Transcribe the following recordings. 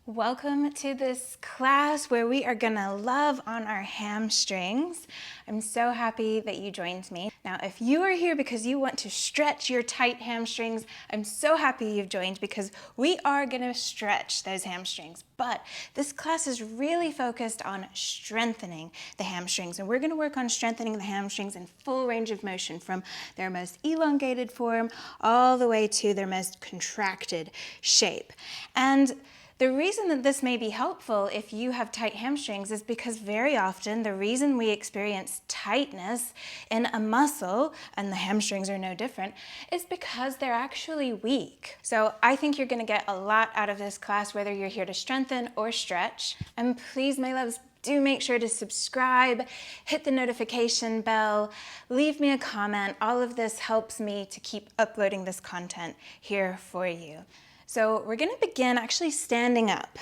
Welcome to this class where we are gonna love on our hamstrings. I'm so happy that you joined me. Now, if you are here because you want to stretch your tight hamstrings, I'm so happy you've joined because we are gonna stretch those hamstrings. But this class is really focused on strengthening the hamstrings, and we're gonna work on strengthening the hamstrings in full range of motion from their most elongated form all the way to their most contracted shape. And the reason that this may be helpful if you have tight hamstrings is because very often the reason we experience tightness in a muscle, and the hamstrings are no different, is because they're actually weak. So I think you're going to get a lot out of this class, whether you're here to strengthen or stretch. And please, my loves, do make sure to subscribe, hit the notification bell, leave me a comment. All of this helps me to keep uploading this content here for you. So we're gonna begin actually standing up.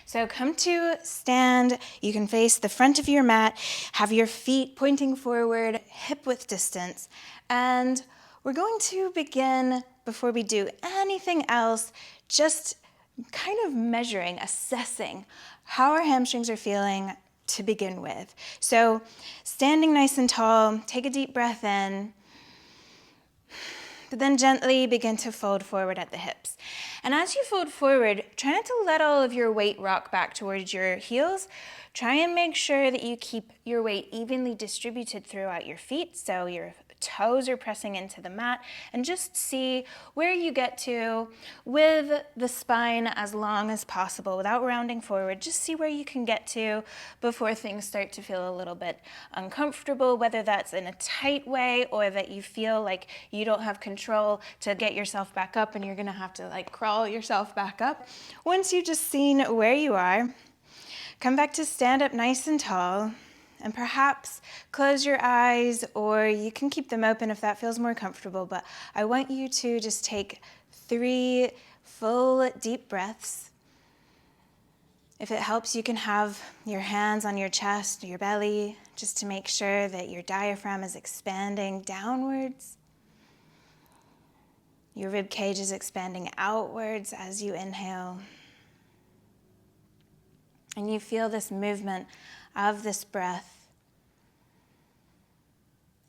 So come to stand, you can face the front of your mat, have your feet pointing forward, hip width distance, and we're going to begin, before we do anything else, just kind of measuring, assessing how our hamstrings are feeling to begin with. So standing nice and tall, take a deep breath in, but then gently begin to fold forward at the hips. And as you fold forward, try not to let all of your weight rock back towards your heels. Try and make sure that you keep your weight evenly distributed throughout your feet, so your toes are pressing into the mat, and just see where you get to with the spine as long as possible without rounding forward. Just see where you can get to before things start to feel a little bit uncomfortable, whether that's in a tight way or that you feel like you don't have control to get yourself back up and you're gonna have to like crawl yourself back up. Once you've just seen where you are, come back to stand up nice and tall. And perhaps close your eyes, or you can keep them open if that feels more comfortable, but I want you to just take 3 full deep breaths. If it helps, you can have your hands on your chest or your belly, just to make sure that your diaphragm is expanding downwards. Your rib cage is expanding outwards as you inhale. And you feel this movement of this breath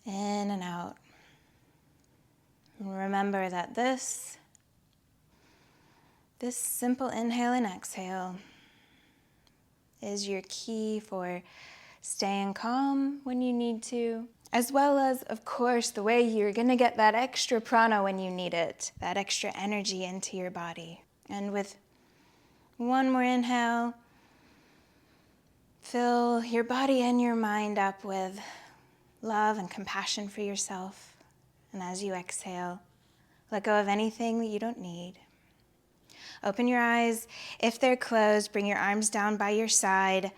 in and out. And remember that this simple inhale and exhale is your key for staying calm when you need to, as well as, of course, the way you're gonna get that extra prana when you need it, that extra energy into your body. And with one more inhale, fill your body and your mind up with love and compassion for yourself. And as you exhale, let go of anything that you don't need. Open your eyes. If they're closed, bring your arms down by your side.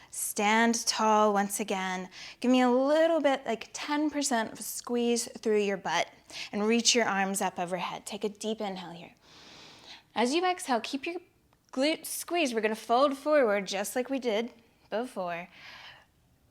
Stand tall once again. Give me a little bit, like 10% of a squeeze through your butt, and reach your arms up overhead. Take a deep inhale here. As you exhale, keep your glutes squeezed. We're gonna fold forward just like we did before.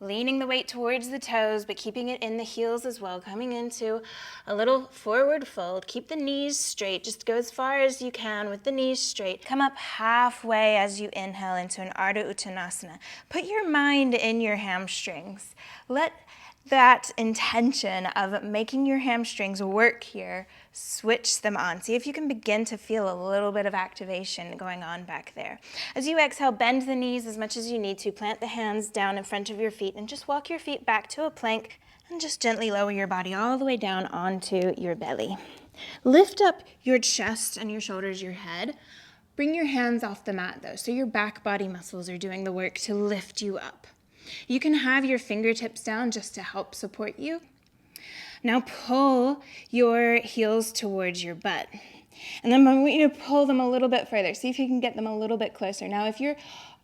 Leaning the weight towards the toes, but keeping it in the heels as well. Coming into a little forward fold. Keep the knees straight. Just go as far as you can with the knees straight. Come up halfway as you inhale into an Ardha Uttanasana. Put your mind in your hamstrings. Let that intention of making your hamstrings work here, switch them on. See if you can begin to feel a little bit of activation going on back there. As you exhale, bend the knees as much as you need to. Plant the hands down in front of your feet and just walk your feet back to a plank and just gently lower your body all the way down onto your belly. Lift up your chest and your shoulders, your head. Bring your hands off the mat though, so your back body muscles are doing the work to lift you up. You can have your fingertips down just to help support you. Now pull your heels towards your butt. And then I want you to pull them a little bit further. See if you can get them a little bit closer. Now if you're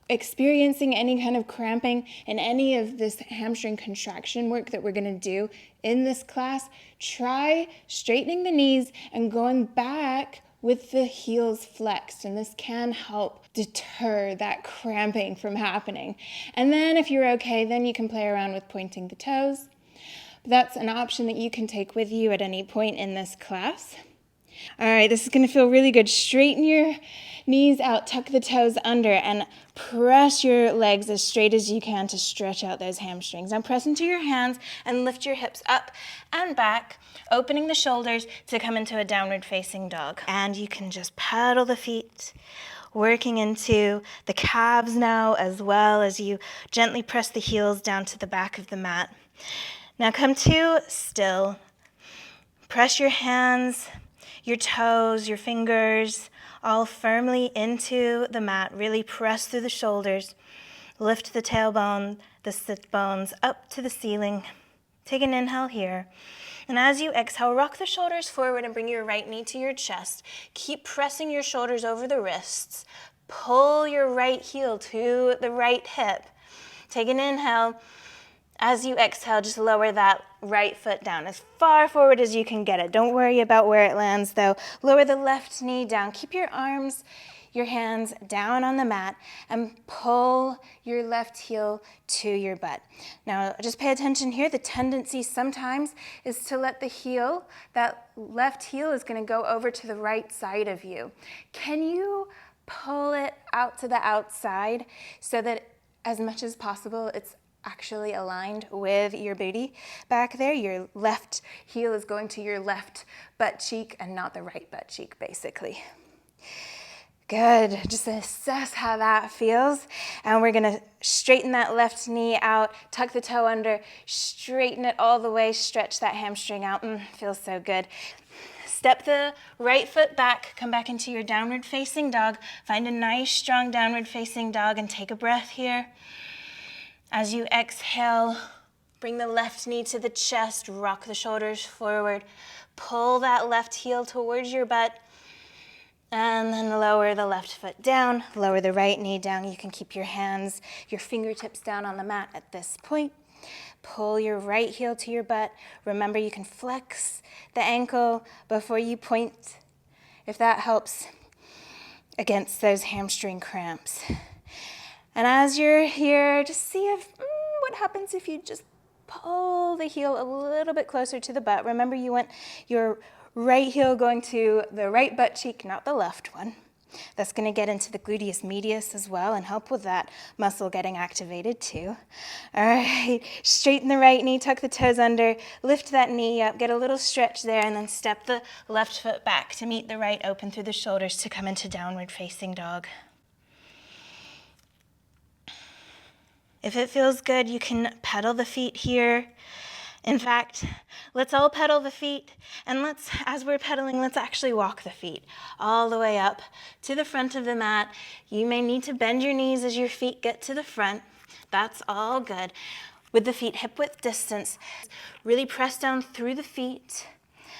experiencing any kind of cramping in any of this hamstring contraction work that we're going to do in this class, try straightening the knees and going back with the heels flexed, and this can help deter that cramping from happening. And then if you're okay, then you can play around with pointing the toes. That's an option that you can take with you at any point in this class. All right, this is gonna feel really good. Straighten your knees out, tuck the toes under, and press your legs as straight as you can to stretch out those hamstrings. Now press into your hands and lift your hips up and back, opening the shoulders to come into a downward facing dog. And you can just pedal the feet, working into the calves now, as well as you gently press the heels down to the back of the mat. Now come to still. Press your hands, your toes, your fingers, all firmly into the mat. Really press through the shoulders. Lift the tailbone, the sit bones up to the ceiling. Take an inhale here. And as you exhale, rock the shoulders forward and bring your right knee to your chest. Keep pressing your shoulders over the wrists. Pull your right heel to the right hip. Take an inhale. As you exhale, just lower that right foot down as far forward as you can get it. Don't worry about where it lands though. Lower the left knee down. Keep your arms, your hands down on the mat and pull your left heel to your butt. Now just pay attention here. The tendency sometimes is to let the heel, that left heel is going to go over to the right side of you. Can you pull it out to the outside so that as much as possible it's actually aligned with your booty back there? Your left heel is going to your left butt cheek and not the right butt cheek, basically. Good. Just assess how that feels. And we're going to straighten that left knee out, tuck the toe under, straighten it all the way, stretch that hamstring out. Feels so good. Step the right foot back, come back into your downward facing dog. Find a nice strong downward facing dog and take a breath here. As you exhale, bring the left knee to the chest, rock the shoulders forward, pull that left heel towards your butt, and then lower the left foot down, lower the right knee down. You can keep your hands, your fingertips down on the mat at this point. Pull your right heel to your butt. Remember, you can flex the ankle before you point, if that helps against those hamstring cramps. And as you're here, just see if what happens if you just pull the heel a little bit closer to the butt. Remember, you want your right heel going to the right butt cheek, not the left one. That's going to get into the gluteus medius as well and help with that muscle getting activated too. All right, straighten the right knee, tuck the toes under, lift that knee up, get a little stretch there, and then step the left foot back to meet the right open through the shoulders to come into downward facing dog. If it feels good, you can pedal the feet here. In fact, let's all pedal the feet, and as we're pedaling, let's actually walk the feet all the way up to the front of the mat. You may need to bend your knees as your feet get to the front. That's all good. With the feet hip width distance, really press down through the feet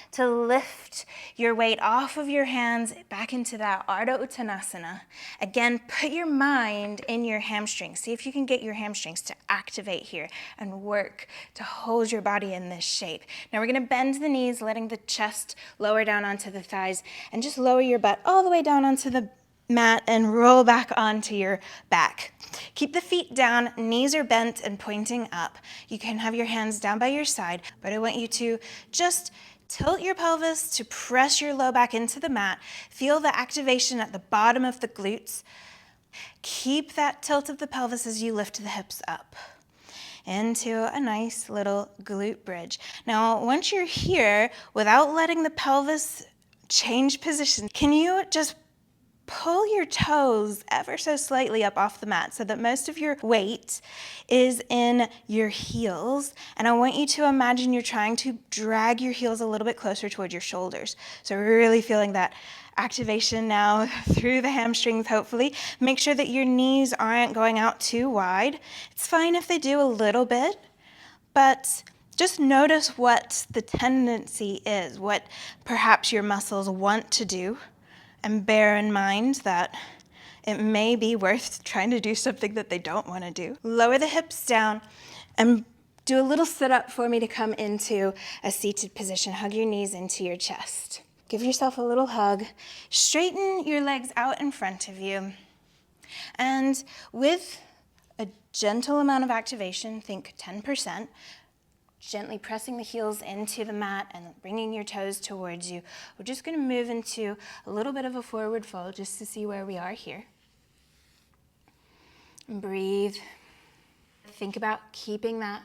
to lift your weight off of your hands back into that Ardha Uttanasana. Again, put your mind in your hamstrings. See if you can get your hamstrings to activate here and work to hold your body in this shape. Now we're going to bend the knees, letting the chest lower down onto the thighs, and just lower your butt all the way down onto the mat and roll back onto your back. Keep the feet down, knees are bent and pointing up. You can have your hands down by your side, but I want you to just tilt your pelvis to press your low back into the mat. Feel the activation at the bottom of the glutes. Keep that tilt of the pelvis as you lift the hips up into a nice little glute bridge. Now, once you're here, without letting the pelvis change position, can you just pull your toes ever so slightly up off the mat so that most of your weight is in your heels. And I want you to imagine you're trying to drag your heels a little bit closer towards your shoulders. So really feeling that activation now through the hamstrings, hopefully. Make sure that your knees aren't going out too wide. It's fine if they do a little bit, but just notice what the tendency is, what perhaps your muscles want to do. And bear in mind that it may be worth trying to do something that they don't want to do. Lower the hips down and do a little sit-up for me to come into a seated position. Hug your knees into your chest. Give yourself a little hug. Straighten your legs out in front of you. And with a gentle amount of activation, think 10%, gently pressing the heels into the mat and bringing your toes towards you. We're just going to move into a little bit of a forward fold just to see where we are here. And breathe. Think about keeping that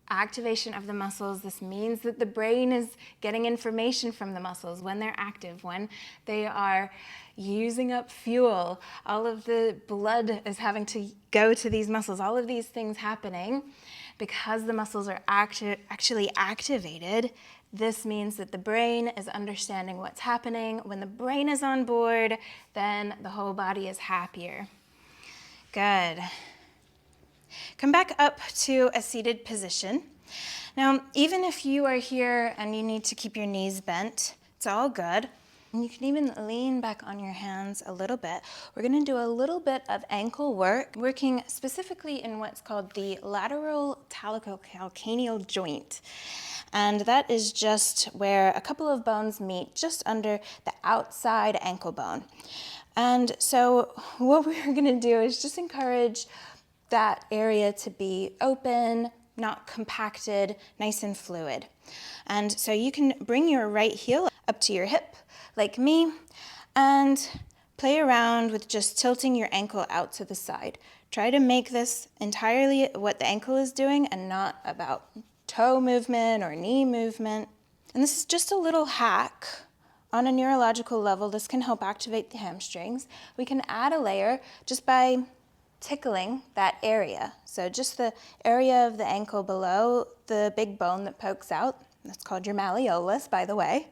activation of the muscles. This means that the brain is getting information from the muscles when they're active, when they are using up fuel. All of the blood is having to go to these muscles. All of these things happening because the muscles are actually activated. This means that the brain is understanding what's happening. When the brain is on board, then the whole body is happier. Good. Come back up to a seated position. Now, even if you are here and you need to keep your knees bent, it's all good. And you can even lean back on your hands a little bit. We're going to do a little bit of ankle work, working specifically in what's called the lateral talocalcaneal joint. And that is just where a couple of bones meet just under the outside ankle bone. And so what we're going to do is just encourage that area to be open, not compacted, nice and fluid. And so you can bring your right heel up to your hip, like me, and play around with just tilting your ankle out to the side. Try to make this entirely what the ankle is doing and not about toe movement or knee movement. And this is just a little hack. On a neurological level, this can help activate the hamstrings. We can add a layer just by tickling that area. So just the area of the ankle below the big bone that pokes out. That's called your malleolus, by the way.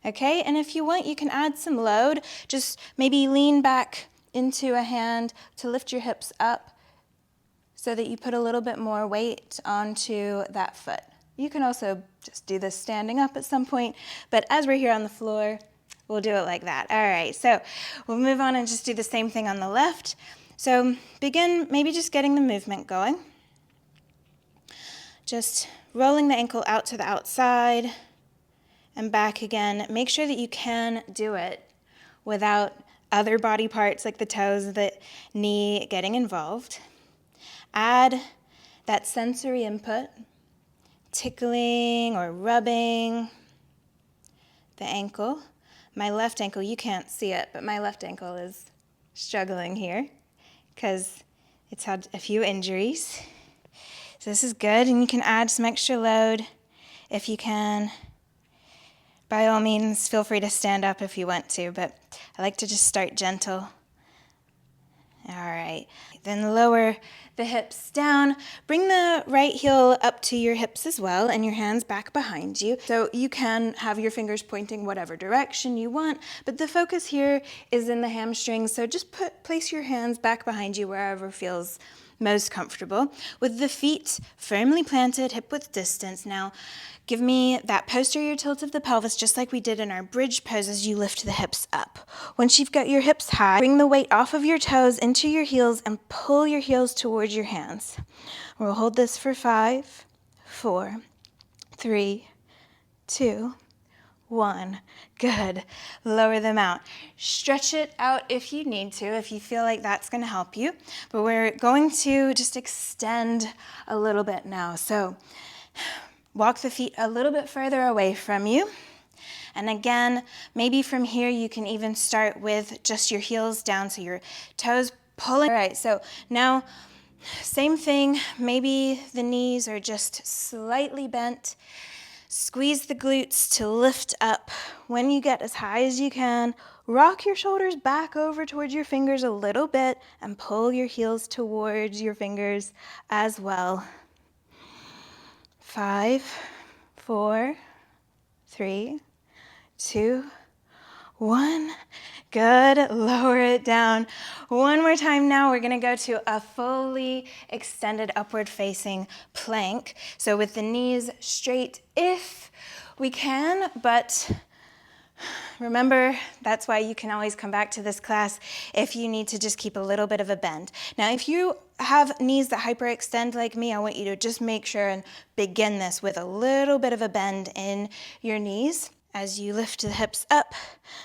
Okay, and if you want, you can add some load. Just maybe lean back into a hand to lift your hips up so that you put a little bit more weight onto that foot. You can also just do this standing up at some point, but as we're here on the floor, we'll do it like that. All right, so we'll move on and just do the same thing on the left. So begin maybe just getting the movement going. Just rolling the ankle out to the outside and back again. Make sure that you can do it without other body parts like the toes, the knee getting involved. Add that sensory input, tickling or rubbing the ankle. My left ankle, you can't see it, but my left ankle is struggling here because it's had a few injuries. So this is good, and you can add some extra load if you can. By all means, feel free to stand up if you want to, but I like to just start gentle. All right, then lower the hips down. Bring the right heel up to your hips as well and your hands back behind you. So you can have your fingers pointing whatever direction you want, but the focus here is in the hamstrings. So just place your hands back behind you wherever feels most comfortable. With the feet firmly planted, hip width distance. Now, give me that posterior tilt of the pelvis just like we did in our bridge pose as you lift the hips up. Once you've got your hips high, bring the weight off of your toes into your heels and pull your heels towards your hands. We'll hold this for 5, 4, 3, 2, 1. Good. Lower them out. Stretch it out if you need to, if you feel like that's going to help you. But we're going to just extend a little bit now. So walk the feet a little bit further away from you. And again, maybe from here you can even start with just your heels down so your toes pulling. All right, so now same thing. Maybe the knees are just slightly bent. Squeeze the glutes to lift up. When you get as high as you can, rock your shoulders back over towards your fingers a little bit and pull your heels towards your fingers as well. 5, 4, 3, 2, 1. Good. Lower it down. One more time now. We're going to go to a fully extended upward facing plank. So with the knees straight if we can, but remember, that's why you can always come back to this class if you need to just keep a little bit of a bend. Now, if you have knees that hyperextend like me, I want you to just make sure and begin this with a little bit of a bend in your knees. As you lift the hips up,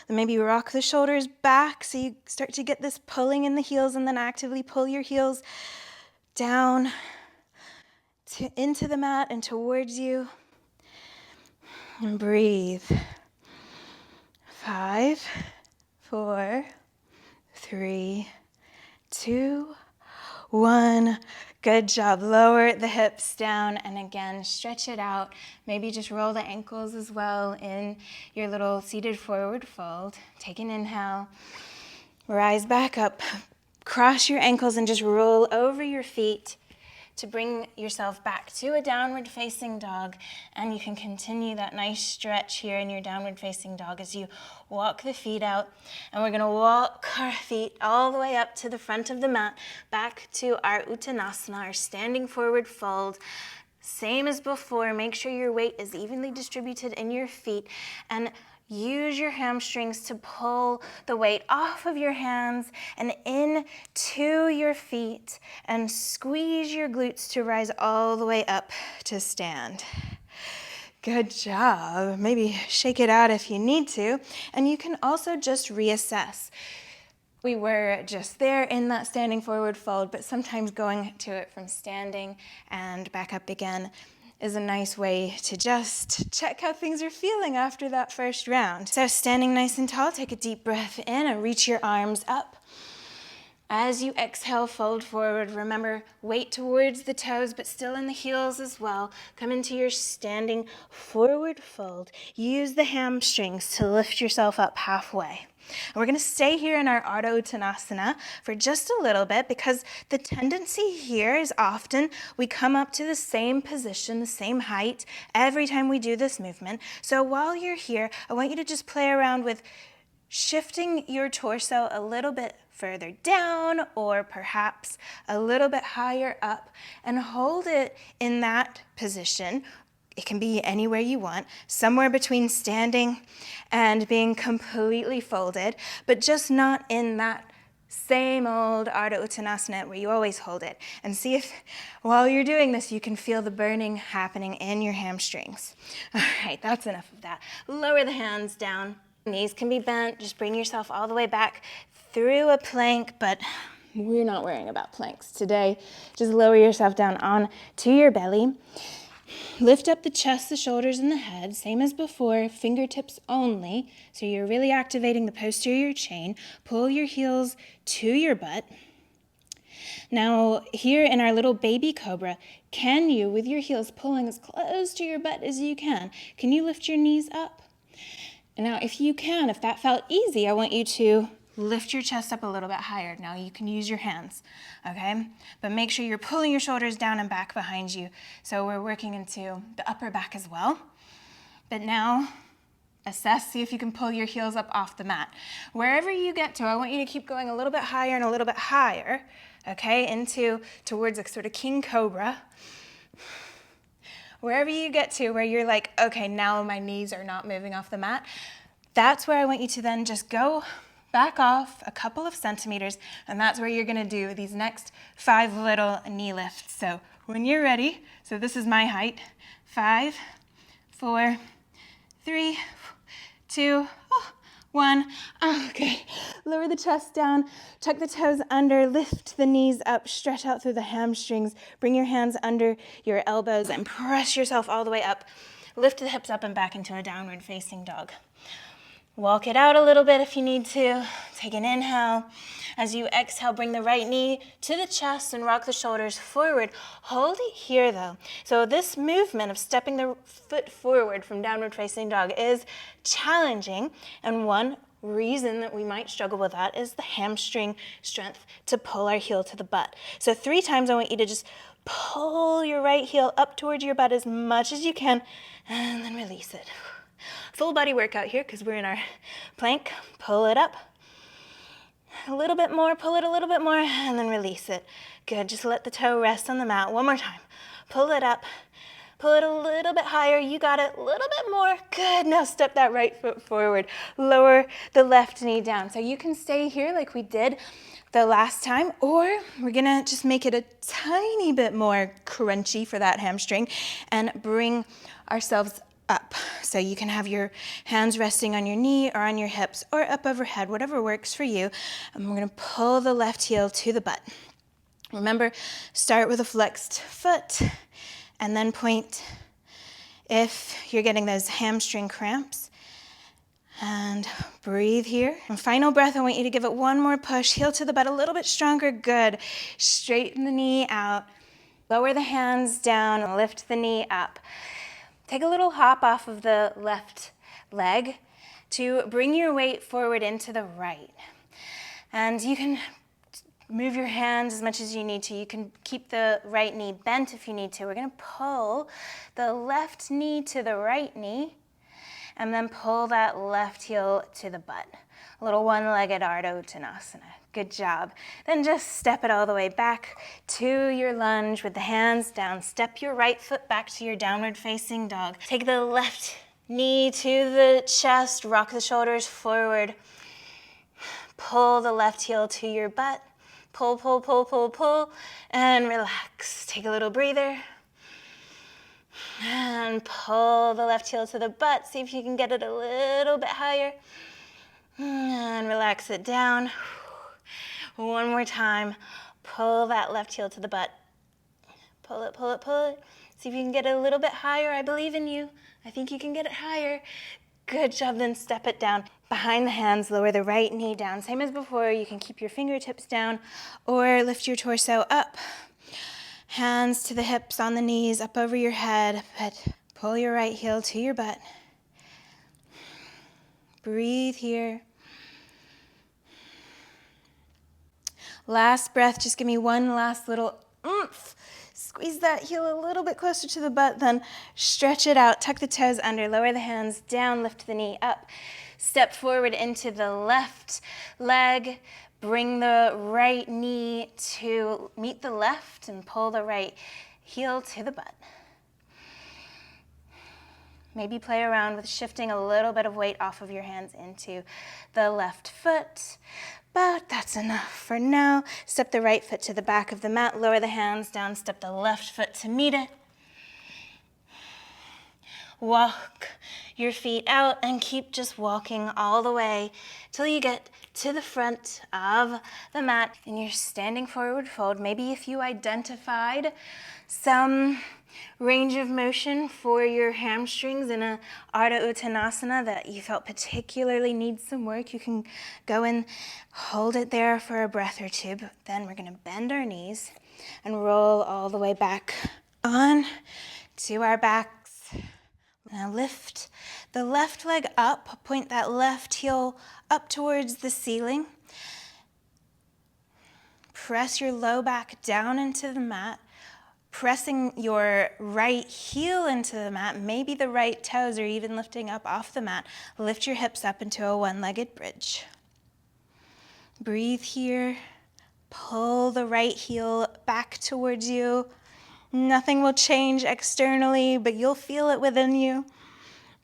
then maybe rock the shoulders back so you start to get this pulling in the heels, and then actively pull your heels down into the mat and towards you. And breathe. 5, 4, 3, 2, 1. Good job. Lower the hips down and again, stretch it out. Maybe just roll the ankles as well in your little seated forward fold. Take an inhale. Rise back up. Cross your ankles and just roll over your feet to bring yourself back to a downward facing dog. And you can continue that nice stretch here in your downward facing dog as you walk the feet out. And we're gonna walk our feet all the way up to the front of the mat, back to our uttanasana, our standing forward fold. Same as before, make sure your weight is evenly distributed in your feet and use your hamstrings to pull the weight off of your hands and into your feet and squeeze your glutes to rise all the way up to stand. Good job. Maybe shake it out if you need to. And you can also just reassess. We were just there in that standing forward fold, but sometimes going to it from standing and back up again is a nice way to just check how things are feeling after that first round. So standing nice and tall, take a deep breath in and reach your arms up. As you exhale, fold forward. Remember, weight towards the toes, but still in the heels as well. Come into your standing forward fold. Use the hamstrings to lift yourself up halfway. And we're going to stay here in our Ardha Uttanasana for just a little bit because the tendency here is often we come up to the same position, the same height every time we do this movement. So while you're here, I want you to just play around with shifting your torso a little bit further down or perhaps a little bit higher up and hold it in that position. It can be anywhere you want, somewhere between standing and being completely folded, but just not in that same old Ardha Uttanasana where you always hold it. And see if while you're doing this, you can feel the burning happening in your hamstrings. All right, that's enough of that. Lower the hands down. Knees can be bent. Just bring yourself all the way back through a plank, but we're not worrying about planks today. Just lower yourself down onto your belly. Lift up the chest, the shoulders, and the head, same as before, fingertips only. So you're really activating the posterior chain. Pull your heels to your butt. Now, here in our little baby cobra, can you, with your heels pulling as close to your butt as you can you lift your knees up? Now, if you can, if that felt easy, I want you to lift your chest up a little bit higher. Now you can use your hands, okay? But make sure you're pulling your shoulders down and back behind you. So we're working into the upper back as well. But now, assess, see if you can pull your heels up off the mat. Wherever you get to, I want you to keep going a little bit higher and a little bit higher, okay? Towards a sort of king cobra. Wherever you get to where you're like, okay, now my knees are not moving off the mat, that's where I want you to then just go back off a couple of centimeters, and that's where you're gonna do these next 5 little knee lifts. So when you're ready, so this is my height, 5, 4, 3, 2, 1. Okay, lower the chest down, tuck the toes under, lift the knees up, stretch out through the hamstrings, bring your hands under your elbows and press yourself all the way up. Lift the hips up and back into a downward facing dog. Walk it out a little bit if you need to. Take an inhale. As you exhale, bring the right knee to the chest and rock the shoulders forward. Hold it here though. So this movement of stepping the foot forward from downward facing dog is challenging, and one reason that we might struggle with that is the hamstring strength to pull our heel to the butt. So 3 times I want you to just pull your right heel up towards your butt as much as you can and then release it. Full body workout here because we're in our plank. Pull it up. A little bit more, pull it a little bit more, and then release it. Good, just let the toe rest on the mat. One more time. Pull it up. Pull it a little bit higher. You got it. A little bit more. Good. Now step that right foot forward. Lower the left knee down. So you can stay here like we did the last time, or we're gonna just make it a tiny bit more crunchy for that hamstring and bring ourselves up. So you can have your hands resting on your knee or on your hips or up overhead, whatever works for you. And we're gonna pull the left heel to the butt. Remember, start with a flexed foot and then point if you're getting those hamstring cramps. And breathe here. And final breath, I want you to give it one more push. Heel to the butt a little bit stronger. Good. Straighten the knee out. Lower the hands down and lift the knee up. Take a little hop off of the left leg to bring your weight forward into the right. And you can move your hands as much as you need to. You can keep the right knee bent if you need to. We're going to pull the left knee to the right knee and then pull that left heel to the butt. A little one-legged Ardha Uttanasana. Good job. Then just step it all the way back to your lunge with the hands down. Step your right foot back to your downward facing dog. Take the left knee to the chest, rock the shoulders forward. Pull the left heel to your butt. Pull, pull, pull, pull, pull, and relax. Take a little breather. And pull the left heel to the butt. See if you can get it a little bit higher. And relax it down. One more time. Pull that left heel to the butt. Pull it, pull it, pull it. See if you can get it a little bit higher. I believe in you. I think you can get it higher. Good job. Then step it down. Behind the hands, lower the right knee down. Same as before. You can keep your fingertips down or lift your torso up. Hands to the hips, on the knees, up over your head. But pull your right heel to your butt. Breathe here. Last breath, just give me one last little oomph. Squeeze that heel a little bit closer to the butt, then stretch it out. Tuck the toes under, lower the hands down, lift the knee up. Step forward into the left leg. Bring the right knee to meet the left and pull the right heel to the butt. Maybe play around with shifting a little bit of weight off of your hands into the left foot. But that's enough for now. Step the right foot to the back of the mat, lower the hands down, step the left foot to meet it. Walk your feet out and keep just walking all the way till you get to the front of the mat and you're standing forward fold. Maybe if you identified some range of motion for your hamstrings in a Ardha Uttanasana that you felt particularly needs some work, you can go and hold it there for a breath or two. But then we're going to bend our knees and roll all the way back on to our backs. Now lift the left leg up, point that left heel up towards the ceiling. Press your low back down into the mat, pressing your right heel into the mat. Maybe the right toes are even lifting up off the mat. Lift your hips up into a one-legged bridge. Breathe here. Pull the right heel back towards you. Nothing will change externally, but you'll feel it within you.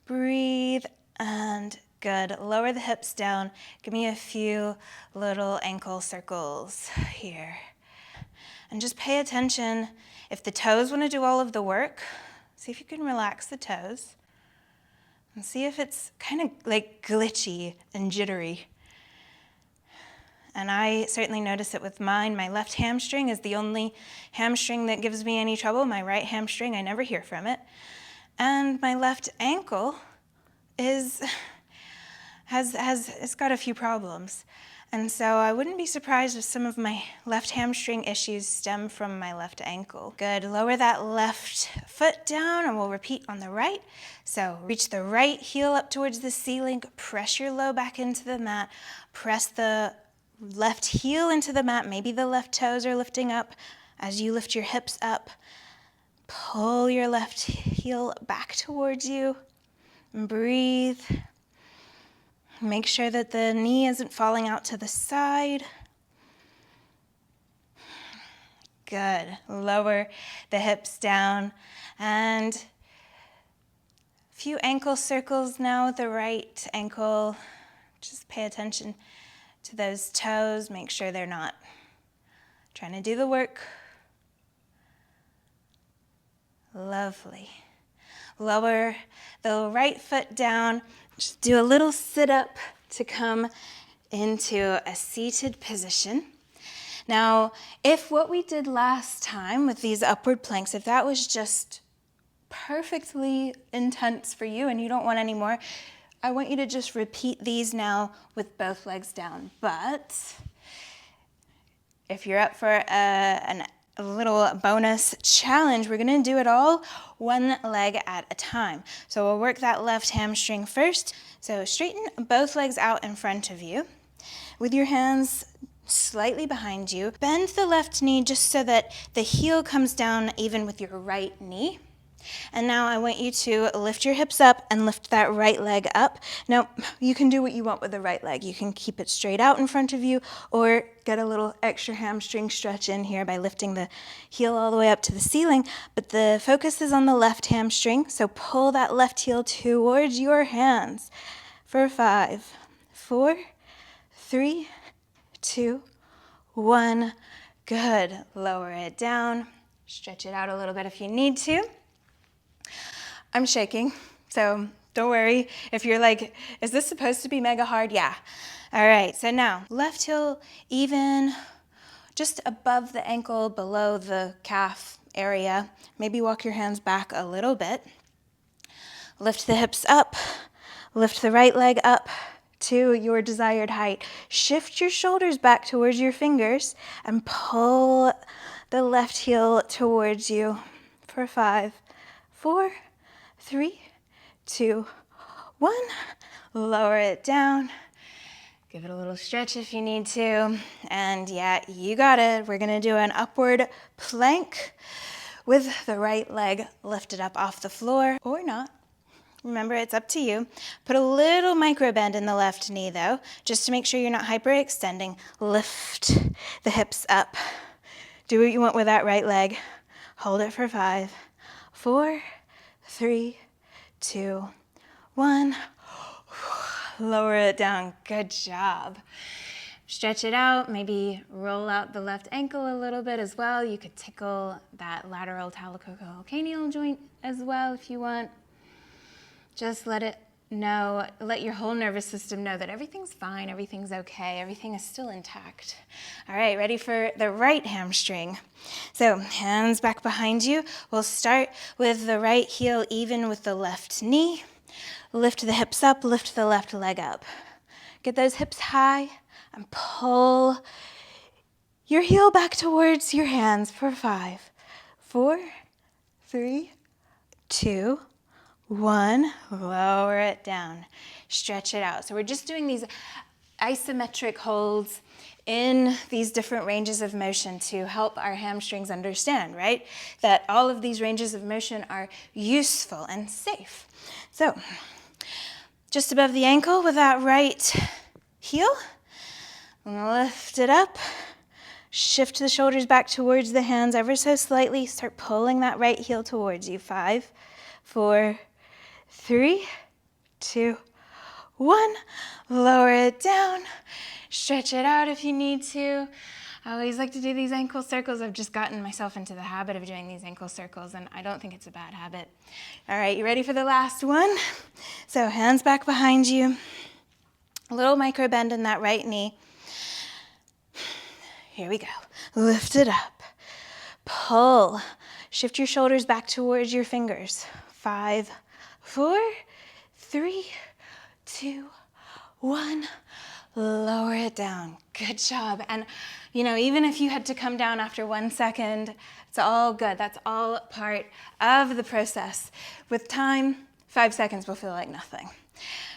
Breathe and good. Lower the hips down. Give me a few little ankle circles here. And just pay attention. If the toes want to do all of the work, see if you can relax the toes. And see if it's kind of like glitchy and jittery. And I certainly notice it with mine. My left hamstring is the only hamstring that gives me any trouble. My right hamstring, I never hear from it. And my left ankle has got a few problems. And so I wouldn't be surprised if some of my left hamstring issues stem from my left ankle. Good. Lower that left foot down and we'll repeat on the right. So reach the right heel up towards the ceiling. Press your low back into the mat. Press the left heel into the mat. Maybe the left toes are lifting up as you lift your hips up. Pull your left heel back towards you. And breathe. Make sure that the knee isn't falling out to the side. Good. Lower the hips down. And a few ankle circles now with the right ankle. Just pay attention to those toes. Make sure they're not trying to do the work. Lovely. Lower the right foot down. Just do a little sit-up to come into a seated position. Now, if what we did last time with these upward planks, if that was just perfectly intense for you and you don't want any more, I want you to just repeat these now with both legs down. But if you're up for a little bonus challenge, we're gonna do it all one leg at a time. So we'll work that left hamstring first. So straighten both legs out in front of you with your hands slightly behind you. Bend the left knee just so that the heel comes down even with your right knee. And now I want you to lift your hips up and lift that right leg up. Now, you can do what you want with the right leg. You can keep it straight out in front of you or get a little extra hamstring stretch in here by lifting the heel all the way up to the ceiling. But the focus is on the left hamstring, so pull that left heel towards your hands for 5, 4, 3, 2, 1. Good. Lower it down. Stretch it out a little bit if you need to. I'm shaking, so don't worry. If you're like, is this supposed to be mega hard? Yeah. All right, so now left heel even just above the ankle, below the calf area. Maybe walk your hands back a little bit. Lift the hips up. Lift the right leg up to your desired height. Shift your shoulders back towards your fingers and pull the left heel towards you for 5, 4, 3, 2, 1. Lower it down. Give it a little stretch if you need to. And yeah, you got it. We're gonna do an upward plank with the right leg lifted up off the floor or not. Remember, it's up to you. Put a little micro bend in the left knee though, just to make sure you're not hyperextending. Lift the hips up. Do what you want with that right leg. Hold it for 5, 4, 3, 2, 1. Lower it down. Good job. Stretch it out. Maybe roll out the left ankle a little bit as well. You could tickle that lateral talococcygeal joint as well if you want. Just let it know, let your whole nervous system know that everything's fine, everything's okay, everything is still intact. All right, ready for the right hamstring. So hands back behind you. We'll start with the right heel even with the left knee. Lift the hips up, lift the left leg up. Get those hips high and pull your heel back towards your hands for 5, 4, 3, 2, 1. Lower it down. Stretch it out. So we're just doing these isometric holds in these different ranges of motion to help our hamstrings understand, right? That all of these ranges of motion are useful and safe. So just above the ankle with that right heel, lift it up. Shift the shoulders back towards the hands ever so slightly. Start pulling that right heel towards you. 5, 4, 3, 2, 1. Lower it down. Stretch it out if you need to. I always like to do these ankle circles. I've just gotten myself into the habit of doing these ankle circles, and I don't think it's a bad habit. All right, you ready for the last one? So hands back behind you. A little micro bend in that right knee. Here we go. Lift it up. Pull. Shift your shoulders back towards your fingers. 5, 4, 3, 2, 1. Lower it down. Good job. And you know, even if you had to come down after 1 second, it's all good. That's all part of the process. With time, 5 seconds will feel like nothing.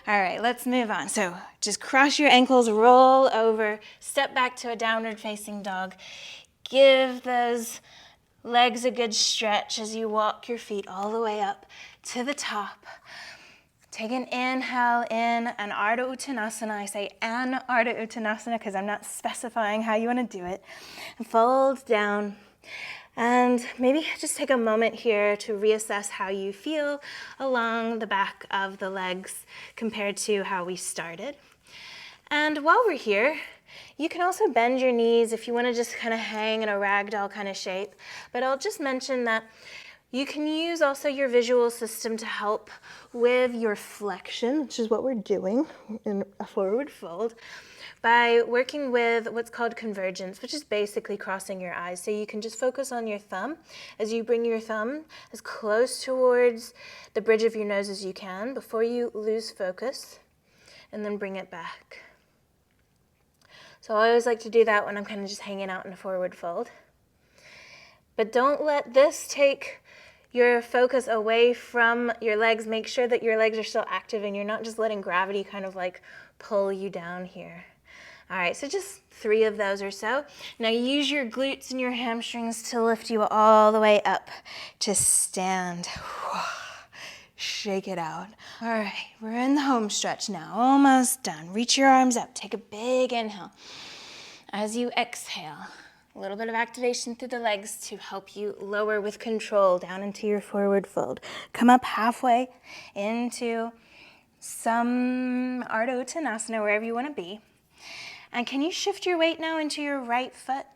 All right, let's move on. So just cross your ankles, roll over, step back to a downward facing dog. Give those legs a good stretch as you walk your feet all the way up to the top. Take an inhale in, an Ardha Uttanasana. I say an Ardha Uttanasana because I'm not specifying how you want to do it. And fold down. And maybe just take a moment here to reassess how you feel along the back of the legs compared to how we started. And while we're here, you can also bend your knees if you want to just kind of hang in a ragdoll kind of shape. But I'll just mention that you can use also your visual system to help with your flexion, which is what we're doing in a forward fold. by working with what's called convergence, which is basically crossing your eyes. So you can just focus on your thumb as you bring your thumb as close towards the bridge of your nose as you can before you lose focus, and then bring it back. So I always like to do that when I'm kind of just hanging out in a forward fold. But don't let this take your focus away from your legs. Make sure that your legs are still active and you're not just letting gravity kind of like pull you down here. All right, so just 3 of those or so. Now use your glutes and your hamstrings to lift you all the way up to stand. Shake it out. All right, we're in the home stretch now, almost done. Reach your arms up, take a big inhale. As you exhale, a little bit of activation through the legs to help you lower with control down into your forward fold. Come up halfway into some Ardha Uttanasana, wherever you want to be. And can you shift your weight now into your right foot?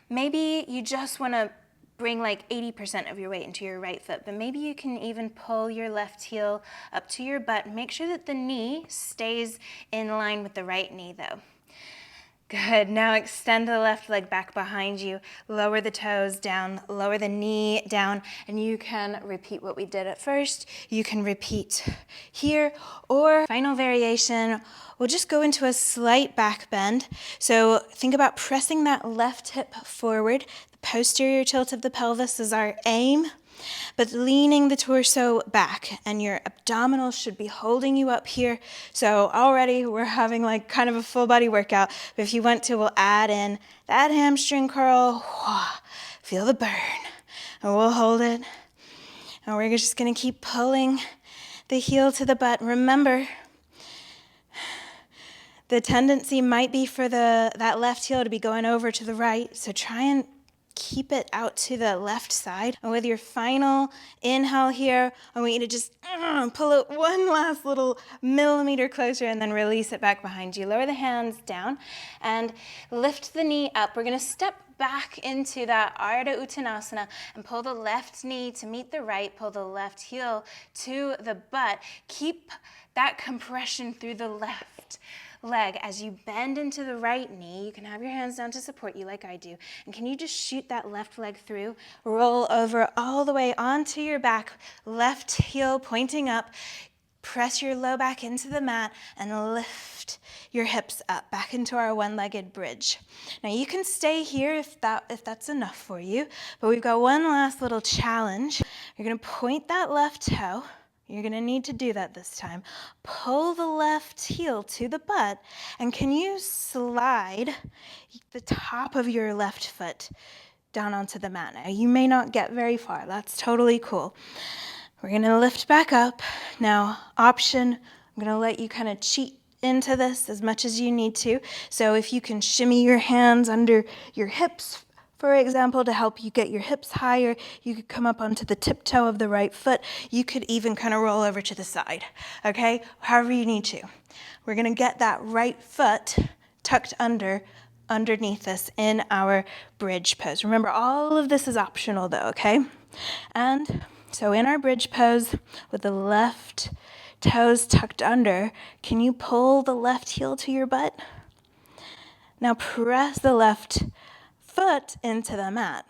Maybe you just want to bring like 80% of your weight into your right foot, but maybe you can even pull your left heel up to your butt. Make sure that the knee stays in line with the right knee though. Good, now extend the left leg back behind you, lower the toes down, lower the knee down, and you can repeat what we did at first. You can repeat here, or final variation, we'll just go into a slight back bend. So think about pressing that left hip forward. The posterior tilt of the pelvis is our aim, but leaning the torso back, and your abdominals should be holding you up here. So already we're having like kind of a full body workout, but if you want to, we'll add in that hamstring curl. Feel the burn, and we'll hold it. And we're just gonna keep pulling the heel to the butt. Remember, the tendency might be for that left heel to be going over to the right, so try and keep it out to the left side. And with your final inhale here, I want you to just pull it one last little millimeter closer and then release it back behind you. Lower the hands down and lift the knee up. We're going to step back into that Ardha Uttanasana and pull the left knee to meet the right, pull the left heel to the butt. Keep that compression through the left leg. As you bend into the right knee, you can have your hands down to support you like I do. And can you just shoot that left leg through? Roll over all the way onto your back, left heel pointing up. Press your low back into the mat and lift your hips up back into our one-legged bridge. Now you can stay here if that's enough for you, but we've got one last little challenge. You're going to point that left toe. You're going to need to do that this time. Pull the left heel to the butt, and can you slide the top of your left foot down onto the mat? Now, you may not get very far. That's totally cool. We're going to lift back up. Now, option, I'm going to let you kind of cheat into this as much as you need to. So if you can shimmy your hands under your hips, for example, to help you get your hips higher, you could come up onto the tiptoe of the right foot. You could even kind of roll over to the side, okay? However you need to. We're going to get that right foot tucked underneath us in our bridge pose. Remember, all of this is optional though, okay? And so in our bridge pose with the left toes tucked under, can you pull the left heel to your butt? Now press the left foot into the mat.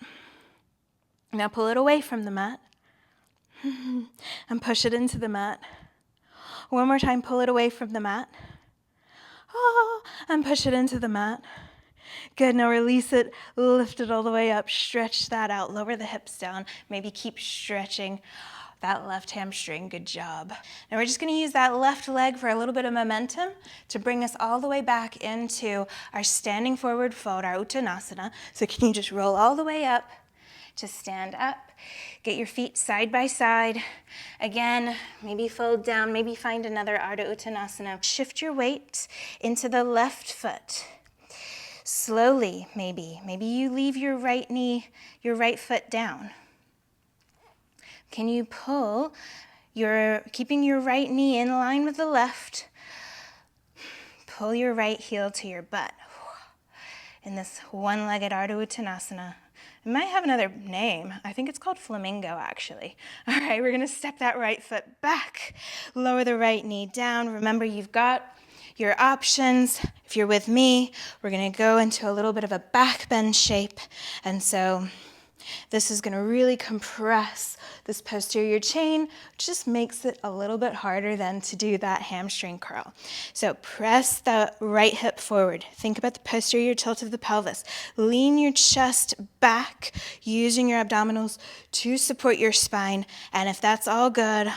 Now pull it away from the mat and push it into the mat. One more time, pull it away from the mat. And push it into the mat. Good, now release it, lift it all the way up, stretch that out, lower the hips down, maybe keep stretching that left hamstring, good job. Now we're just gonna use that left leg for a little bit of momentum to bring us all the way back into our standing forward fold, our Uttanasana. So can you just roll all the way up to stand up, get your feet side by side. Again, maybe fold down, maybe find another Ardha Uttanasana. Shift your weight into the left foot. Slowly, maybe you leave your right knee, your right foot down. Can you pull keeping your right knee in line with the left, pull your right heel to your butt in this one-legged Ardha Uttanasana. It might have another name. I think it's called flamingo, actually. All right, we're gonna step that right foot back, lower the right knee down. Remember, you've got your options. If you're with me, we're gonna go into a little bit of a back bend shape. And so this is gonna really compress this posterior chain, which just makes it a little bit harder then to do that hamstring curl. So press the right hip forward. Think about the posterior tilt of the pelvis. Lean your chest back, using your abdominals to support your spine. And if that's all good,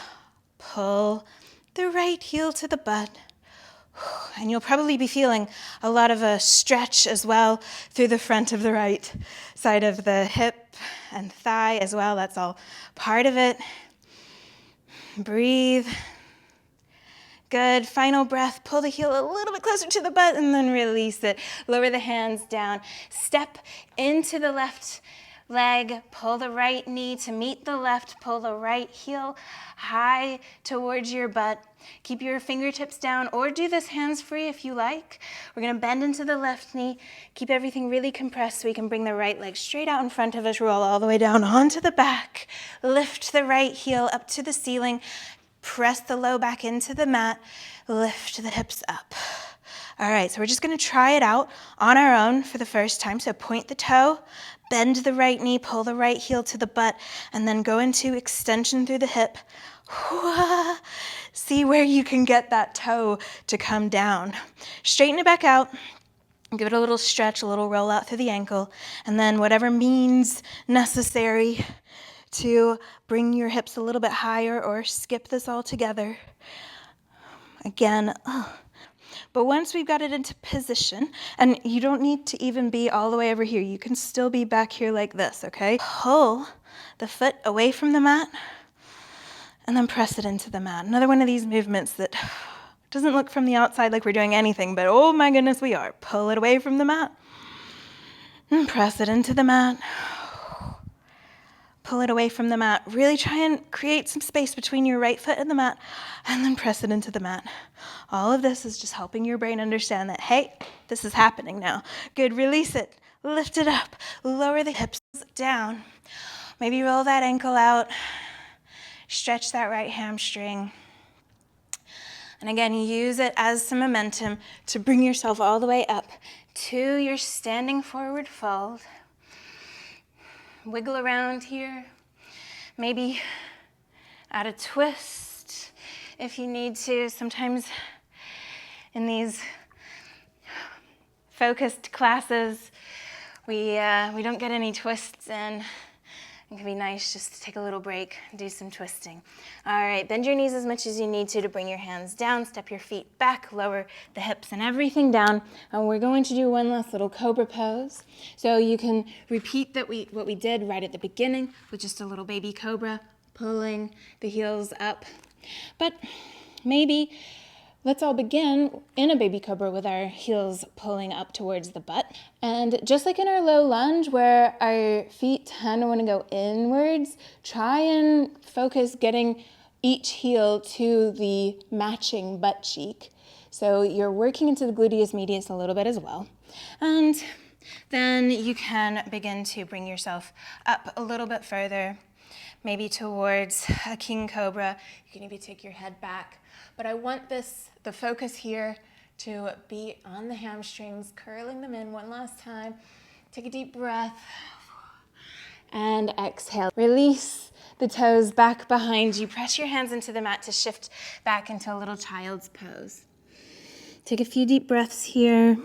pull the right heel to the butt. And you'll probably be feeling a lot of a stretch as well through the front of the right side of the hip and thigh as well. That's all part of it. Breathe. Good. Final breath. Pull the heel a little bit closer to the butt and then release it. Lower the hands down. Step into the left leg. Pull the right knee to meet the left. Pull the right heel high towards your butt. Keep your fingertips down, or do this hands-free if you like. We're gonna bend into the left knee. Keep everything really compressed so we can bring the right leg straight out in front of us. Roll all the way down onto the back. Lift the right heel up to the ceiling. Press the low back into the mat. Lift the hips up. All right, so we're just gonna try it out on our own for the first time. So point the toe, bend the right knee, pull the right heel to the butt, and then go into extension through the hip. See where you can get that toe to come down. Straighten it back out. Give it a little stretch, a little roll out through the ankle, and then whatever means necessary to bring your hips a little bit higher or skip this all together. Again, But once we've got it into position, and you don't need to even be all the way over here. You can still be back here like this, okay? Pull the foot away from the mat and then press it into the mat. Another one of these movements that doesn't look from the outside like we're doing anything, but oh my goodness, we are. Pull it away from the mat and press it into the mat. Pull it away from the mat. Really try and create some space between your right foot and the mat, and then press it into the mat. All of this is just helping your brain understand that, hey, this is happening now. Good, release it. Lift it up. Lower the hips down. Maybe roll that ankle out. Stretch that right hamstring. And again, use it as some momentum to bring yourself all the way up to your standing forward fold. Wiggle around here. Maybe add a twist if you need to. Sometimes in these focused classes, we don't get any twists in. It can be nice just to take a little break, do some twisting. All right, bend your knees as much as you need to bring your hands down, step your feet back, lower the hips and everything down. And we're going to do one last little cobra pose. So you can repeat what we did right at the beginning with just a little baby cobra, pulling the heels up. But maybe let's all begin in a baby cobra with our heels pulling up towards the butt. And just like in our low lunge where our feet tend to want to go inwards, try and focus getting each heel to the matching butt cheek. So you're working into the gluteus medius a little bit as well. And then you can begin to bring yourself up a little bit further, maybe towards a king cobra. You can maybe take your head back. But I want the focus here to be on the hamstrings, curling them in one last time. Take a deep breath and exhale. Release the toes back behind you. Press your hands into the mat to shift back into a little child's pose. Take a few deep breaths here.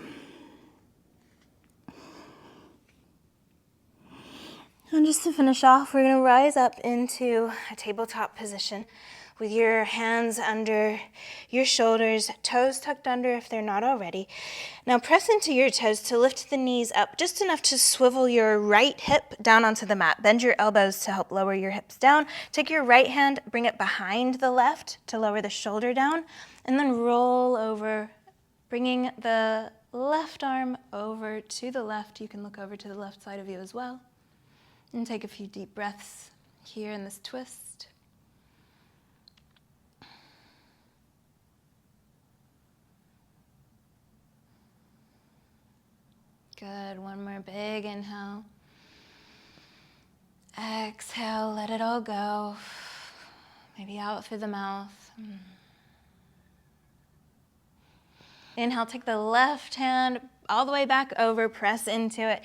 And just to finish off, we're going to rise up into a tabletop position with your hands under your shoulders, toes tucked under if they're not already. Now press into your toes to lift the knees up just enough to swivel your right hip down onto the mat. Bend your elbows to help lower your hips down. Take your right hand, bring it behind the left to lower the shoulder down, and then roll over, bringing the left arm over to the left. You can look over to the left side of you as well. And take a few deep breaths here in this twist. Good, one more big inhale. Exhale, let it all go. Maybe out through the mouth. Inhale, take the left hand all the way back over, press into it.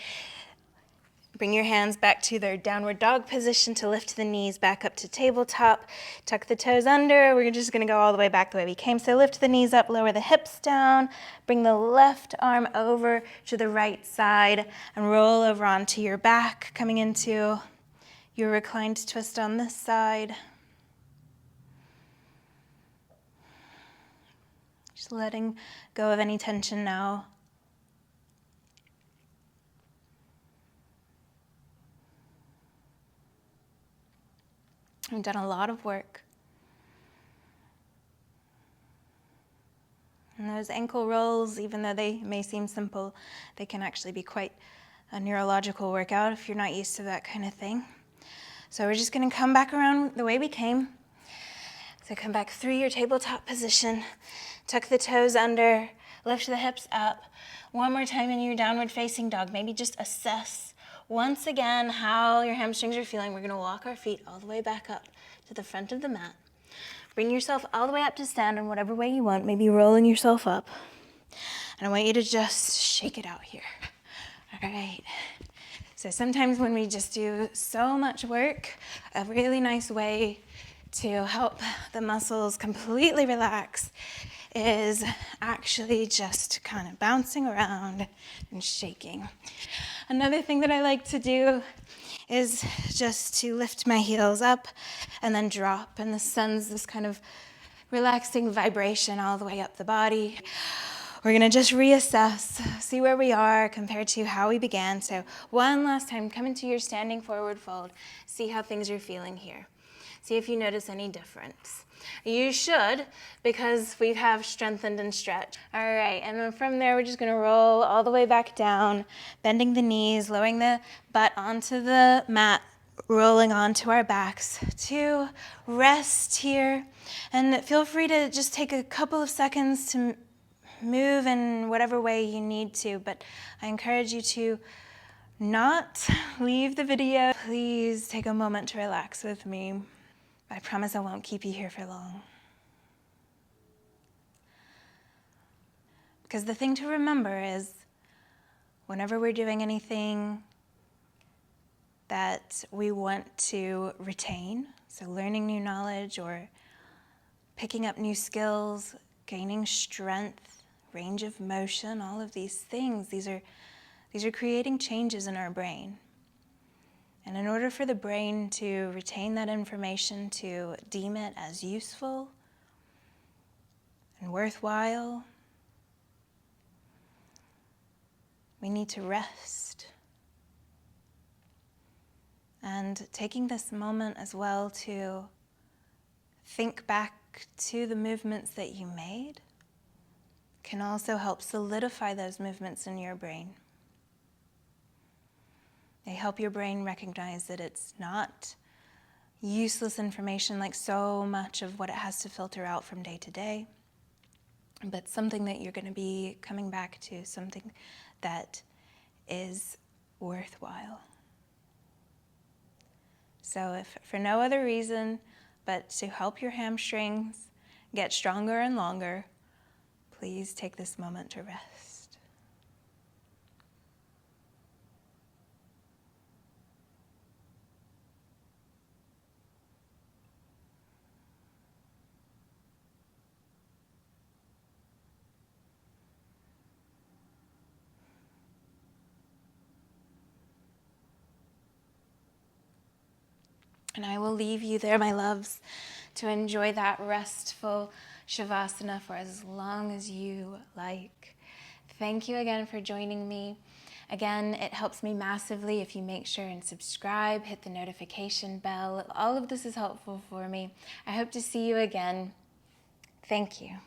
Bring your hands back to their downward dog position to lift the knees back up to tabletop. Tuck the toes under. We're just gonna go all the way back the way we came. So lift the knees up, lower the hips down. Bring the left arm over to the right side and roll over onto your back, coming into your reclined twist on this side. Just letting go of any tension now. We've done a lot of work. And those ankle rolls, even though they may seem simple, they can actually be quite a neurological workout if you're not used to that kind of thing. So we're just gonna come back around the way we came. So come back through your tabletop position, tuck the toes under, lift the hips up. One more time in your downward facing dog. Maybe just assess once again how your hamstrings are feeling. We're gonna walk our feet all the way back up to the front of the mat. Bring yourself all the way up to stand in whatever way you want, maybe rolling yourself up. And I want you to just shake it out here. All right. So sometimes when we just do so much work, a really nice way to help the muscles completely relax is actually just kind of bouncing around and shaking. Another thing that I like to do is just to lift my heels up and then drop, and this sends this kind of relaxing vibration all the way up the body. We're gonna just reassess, see where we are compared to how we began. So one last time, come into your standing forward fold, see how things are feeling here. See if you notice any difference. You should, because we have strengthened and stretched. All right, and then from there, we're just gonna roll all the way back down, bending the knees, lowering the butt onto the mat, rolling onto our backs to rest here. And feel free to just take a couple of seconds to move in whatever way you need to, but I encourage you to not leave the video. Please take a moment to relax with me. I promise I won't keep you here for long. Because the thing to remember is whenever we're doing anything that we want to retain, so learning new knowledge or picking up new skills, gaining strength, range of motion, all of these things, these are creating changes in our brain. And in order for the brain to retain that information, to deem it as useful and worthwhile, we need to rest. And taking this moment as well to think back to the movements that you made can also help solidify those movements in your brain. They help your brain recognize that it's not useless information like so much of what it has to filter out from day to day, but something that you're going to be coming back to, something that is worthwhile. So if for no other reason but to help your hamstrings get stronger and longer, please take this moment to rest. And I will leave you there, my loves, to enjoy that restful Shavasana for as long as you like. Thank you again for joining me. Again, it helps me massively if you make sure and subscribe, hit the notification bell. All of this is helpful for me. I hope to see you again. Thank you.